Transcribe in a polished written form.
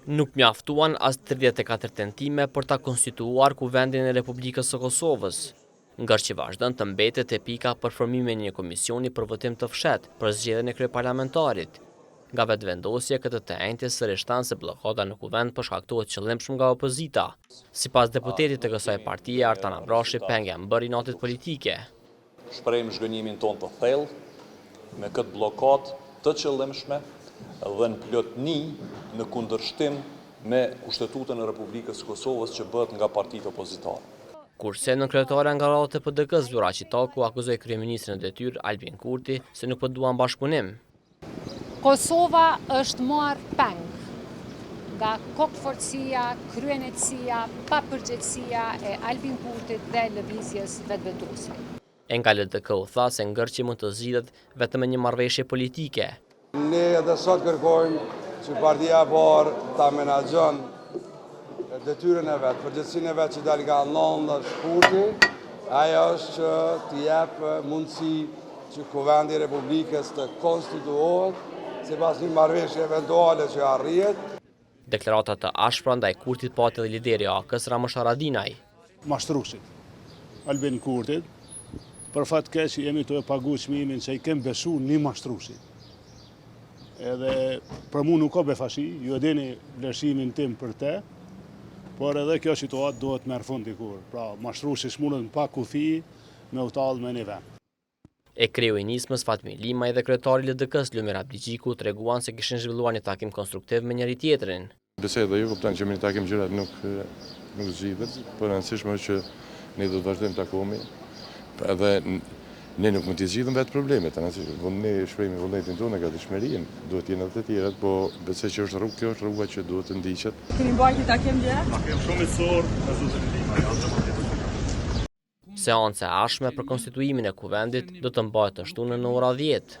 Nuk mjaftuan as 34 tentime për ta konstituar Kuvendin e Republikës së Kosovës, ndërsa që vazhdon të mbetet e pika për formimin e një komisioni për votim të fshehtë për zgjedhjen e kryeparlamentarit. Nga vetëvendosja këtë të enjtë sërish se bllokada në kuvend përshkaktohet qëllimshëm nga opozita. Sipas deputetit të kësaj partie Artan Abrashi, penga mbërri natit politike. Shprehim zhgënjimin ton të thellë me këtë blokadë të qëllimshme dhe në plotëni në kundërshtim me Kushtetutën e Republikës së Kosovës që bëhet nga partitë opozitare. Kurse në kryetare nga radhët e PD-s Zuraçi Taku akuzoi kryeministrin e detyrë Albin Kurti se nuk po duan bashkëpunim. Kosova është marrë peng nga kokëfortësia, kryenetësia, papërgjegjësia e Albin Kurtit dhe lëvizjes vetëvendosje. E nga LDK u tha se ngërçi mund të zgjidhet vetëm me një marrëveshje politike. Ne edhe sot kërkojmë që partia e parë ta menaxhon detyrën e vet, përgjegjësinë e vet që dal nga nënda Kurti, ajo është që të jap mundësi që Kuvendi i Republikës të konstituohet sipas një marrëveshje eventuale që arrihet. Deklarata të ashpra ndaj Kurtit pati edhe lideri i AK-s Ramush Haradinaj. Mashtruesit Albin Kurtit, për fat keq jemi të e pagu çmimin që i kem besu një mashtruesit. Edhe për mu nuk ka befashi, ju e dini vlerësimin tim për te, por edhe kjo situatë duhet merr fund dikur. Pra, mashtruesi s'mundet pa kufi me u tallë me një vend. E kreu i nismës Fatmi Limaj dhe kryetari i LDK-s Lumir Abdigjiku treguan se kishin zhvilluar një takim konstruktiv me njëri tjetrin. Besoj dhe ju kupton që me një takim gjërat nuk zgjidhet, por e rëndësishme është që ne do të vazhdojmë takimin. Edhe ne nuk mund të zgjidhim vetë problemet, ne shprehim vullnetin tonë nga dëshmërinë, duhet të jenë edhe të tjerat, po besoj që kjo është rruga që duhet të ndiqet. Keni mbajtur takim dje? Takim shumë i thurë me zotin Limaj. Seanca e ardhshme për konstituimin e kuvendit do të mbahet të shtunën në ora 10.